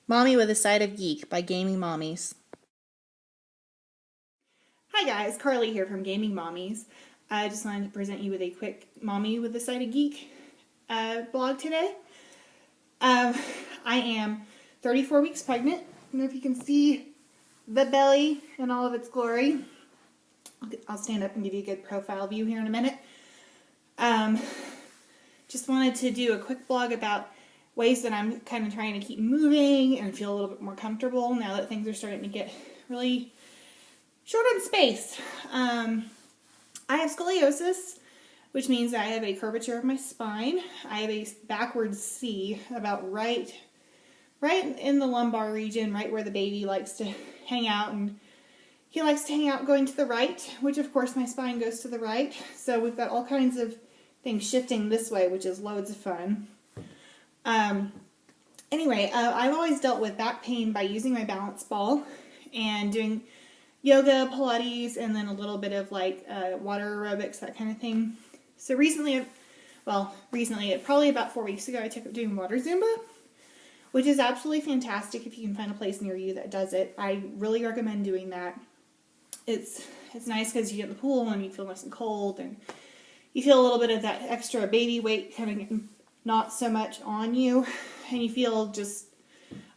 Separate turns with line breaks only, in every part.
Mommy with a Side of Geek by Gaming Mommies.
Hi guys, Carly here from Gaming Mommies. I just wanted to present you with a quick Mommy with a Side of Geek blog today. I am 34 weeks pregnant. I don't know if you can see the belly in all of its glory. I'll stand up and give you a good profile view here in a minute. Just wanted to do a quick blog about ways that I'm kind of trying to keep moving and feel a little bit more comfortable now that things are starting to get really short on space. I have scoliosis, which means I have a curvature of my spine. I have a backwards C about right in the lumbar region, right where the baby likes to hang out, and he likes to hang out going to the right, which of course my spine goes to the right. So we've got all kinds of things shifting this way, which is loads of fun. Anyway, I've always dealt with back pain by using my balance ball and doing yoga, Pilates, and then a little bit of like water aerobics, that kind of thing. So recently, probably about 4 weeks ago, I took up doing water Zumba, which is absolutely fantastic if you can find a place near you that does it. I really recommend doing that. It's nice because you get in the pool and you feel nice and cold, and you feel a little bit of that extra baby weight kind of getting not so much on you, and you feel just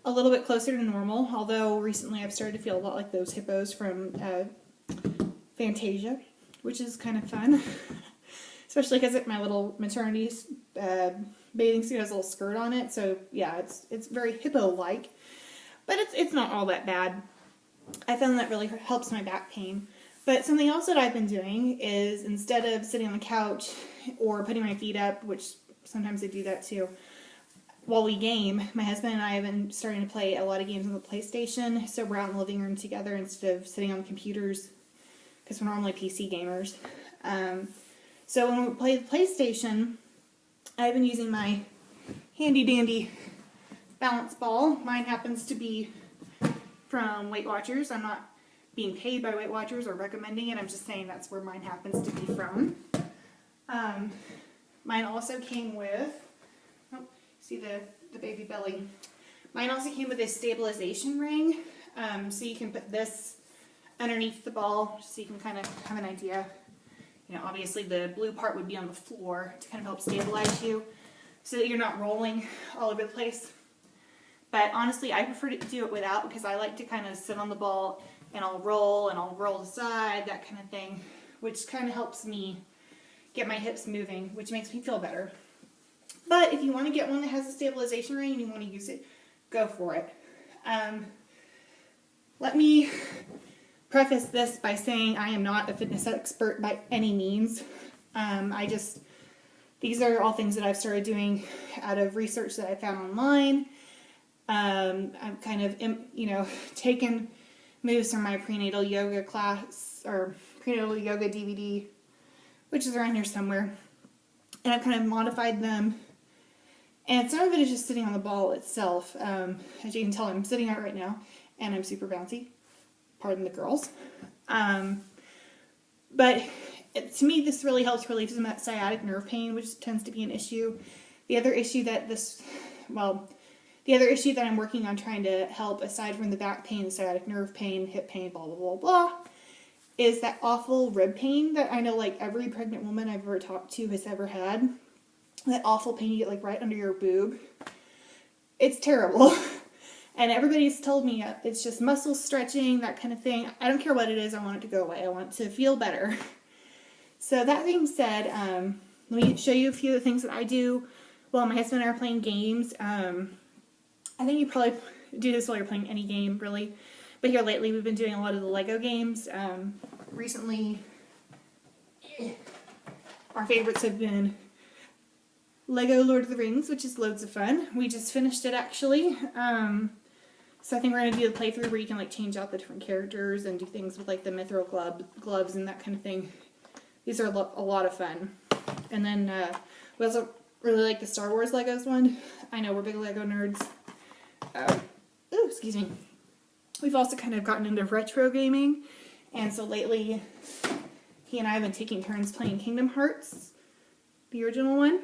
a little bit closer to normal, although recently I've started to feel a lot like those hippos from Fantasia, which is kind of fun, especially because my little maternity bathing suit has a little skirt on it, so yeah, it's very hippo-like, but it's not all that bad. I found that really helps my back pain. But something else that I've been doing is, instead of sitting on the couch or putting my feet up, which sometimes I do that too, while we game, my husband and I have been starting to play a lot of games on the PlayStation, so we're out in the living room together instead of sitting on computers, because we're normally PC gamers. So when we play the PlayStation, I've been using my handy dandy balance ball. Mine happens to be from Weight Watchers. I'm not being paid by Weight Watchers or recommending it, I'm just saying that's where mine happens to be from. Mine also came with, see the baby belly. Mine also came with a stabilization ring, so you can put this underneath the ball, so you can kind of have an idea. You know, obviously the blue part would be on the floor to kind of help stabilize you, so that you're not rolling all over the place. But honestly, I prefer to do it without, because I like to kind of sit on the ball and I'll roll to the side, that kind of thing, which kind of helps me get my hips moving, which makes me feel better. But if you want to get one that has a stabilization ring and you want to use it, go for it. Let me preface this by saying I am not a fitness expert by any means. These are all things that I've started doing out of research that I found online. I've kind of, taken moves from my prenatal yoga class, or prenatal yoga DVD, which is around here somewhere, and I've kind of modified them. And some of it is just sitting on the ball itself. As you can tell, I'm sitting on it right now, and I'm super bouncy. Pardon the girls. But to me, this really helps relieve some of that sciatic nerve pain, which tends to be an issue. The other issue that I'm working on trying to help, aside from the back pain, the sciatic nerve pain, hip pain, blah, blah, blah, blah, is that awful rib pain that I know like every pregnant woman I've ever talked to has ever had. That awful pain you get like right under your boob. It's terrible. And everybody's told me it's just muscle stretching, that kind of thing. I don't care what it is, I want it to go away. I want to feel better. So that being said, let me show you a few of the things that I do while my husband and I are playing games. I think you probably do this while you're playing any game, really. But here lately, we've been doing a lot of the Lego games. Recently, our favorites have been Lego Lord of the Rings, which is loads of fun. We just finished it, actually. So I think we're going to do the playthrough where you can like change out the different characters and do things with like the mithril gloves and that kind of thing. These are a lot of fun. And then we also really like the Star Wars Legos one. I know we're big Lego nerds. Excuse me. We've also kind of gotten into retro gaming, and so lately he and I have been taking turns playing Kingdom Hearts, the original one.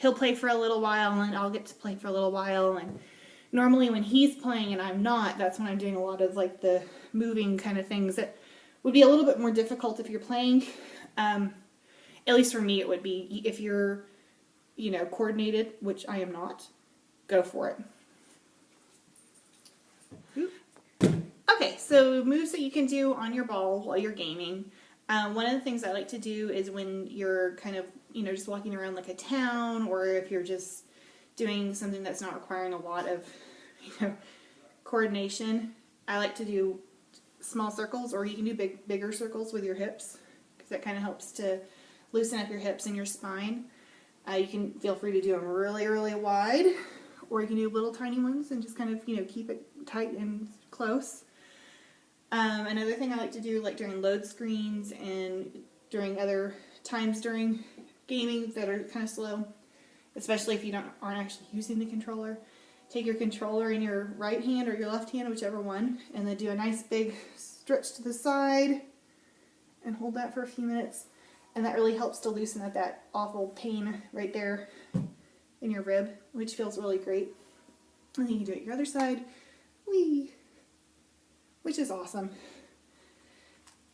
he'll play for a little while and I'll get to play for a little while. And normally when he's playing and I'm not, that's when I'm doing a lot of like the moving kind of things that would be a little bit more difficult if you're playing. At least for me it would be. If you're, coordinated, which I am not, go for it. Okay, so moves that you can do on your ball while you're gaming. One of the things I like to do is when you're kind of, just walking around like a town, or if you're just doing something that's not requiring a lot of, coordination, I like to do small circles, or you can do bigger circles with your hips, because that kind of helps to loosen up your hips and your spine. You can feel free to do them really, really wide, or you can do little tiny ones and just kind of, keep it tight and close. Another thing I like to do, like during load screens and during other times during gaming that are kind of slow, especially if you aren't actually using the controller, take your controller in your right hand or your left hand, whichever one, and then do a nice big stretch to the side and hold that for a few minutes. And that really helps to loosen up that awful pain right there in your rib, which feels really great. And then you can do it your other side. Whee! Which is awesome.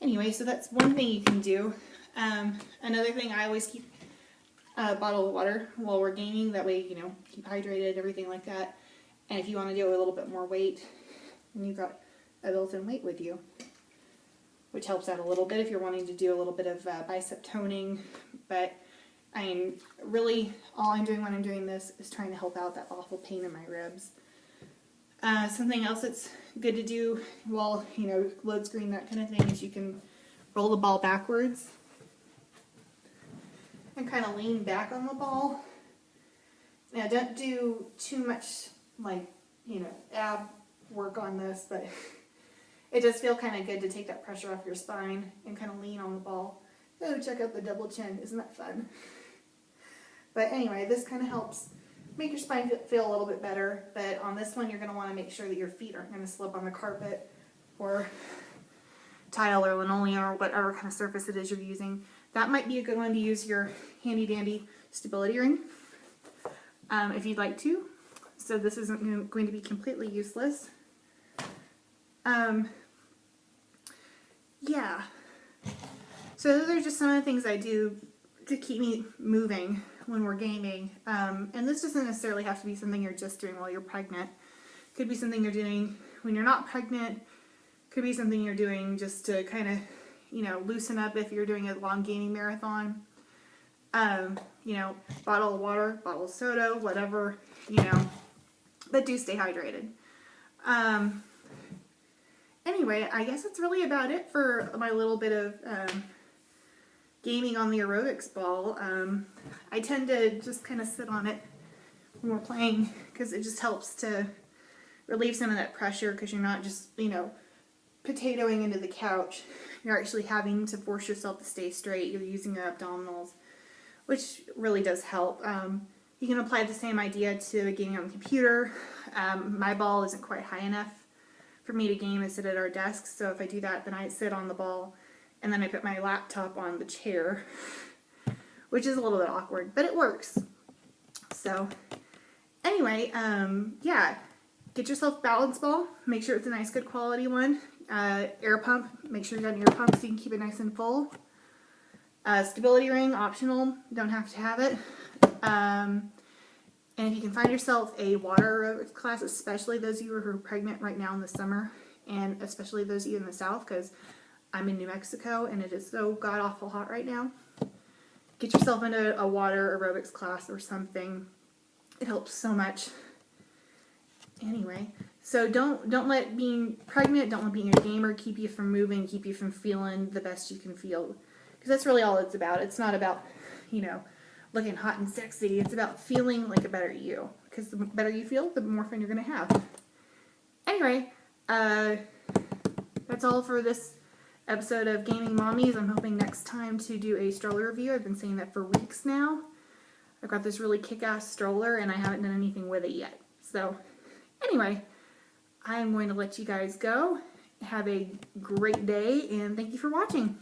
Anyway, so that's one thing you can do. Another thing, I always keep a bottle of water while we're gaming. That way, keep hydrated, everything like that. And if you want to do a little bit more weight, then you've got a built-in weight with you, which helps out a little bit if you're wanting to do a little bit of bicep toning. But I mean, really, all I'm doing when I'm doing this is trying to help out that awful pain in my ribs. Something else that's good to do while, load screen, that kind of thing, is you can roll the ball backwards and kind of lean back on the ball. Now, don't do too much, ab work on this, but it does feel kind of good to take that pressure off your spine and kind of lean on the ball. Oh, check out the double chin. Isn't that fun? But anyway, this kind of helps make your spine feel a little bit better. But on this one, you're going to want to make sure that your feet aren't going to slip on the carpet or tile or linoleum or whatever kind of surface it is you're using. That might be a good one to use your handy dandy stability ring if you'd like to. So this isn't going to be completely useless. Yeah. So those are just some of the things I do to keep me moving when we're gaming. And this doesn't necessarily have to be something you're just doing while you're pregnant. Could be something you're doing when you're not pregnant. Could be something you're doing just to kind of, loosen up if you're doing a long gaming marathon. Bottle of water, bottle of soda, whatever, but do stay hydrated. Anyway, I guess that's really about it for my little bit of gaming on the aerobics ball. I tend to just kind of sit on it when we're playing because it just helps to relieve some of that pressure, because you're not just, potatoing into the couch. You're actually having to force yourself to stay straight. You're using your abdominals, which really does help. You can apply the same idea to gaming on the computer. My ball isn't quite high enough for me to game and sit at our desks, so if I do that, then I sit on the ball and then I put my laptop on the chair, which is a little bit awkward, but it works. So anyway, yeah, get yourself a balance ball. Make sure it's a nice, good quality one. Air pump. Make sure you got an air pump so you can keep it nice and full. Stability ring, optional. Don't have to have it. And if you can find yourself a water aerobics class, especially those of you who are pregnant right now in the summer, and especially those of you in the South, because I'm in New Mexico and it is so god-awful hot right now, get yourself into a water aerobics class or something. It helps so much. Anyway, so don't let being pregnant, don't let being a gamer keep you from moving, keep you from feeling the best you can feel. Because that's really all it's about. It's not about, looking hot and sexy. It's about feeling like a better you. Because the better you feel, the more fun you're going to have. Anyway, that's all for this episode of Gaming Mommies. I'm hoping next time to do a stroller review. I've been saying that for weeks now. I've got this really kick-ass stroller and I haven't done anything with it yet. So, anyway, I'm going to let you guys go. Have a great day and thank you for watching.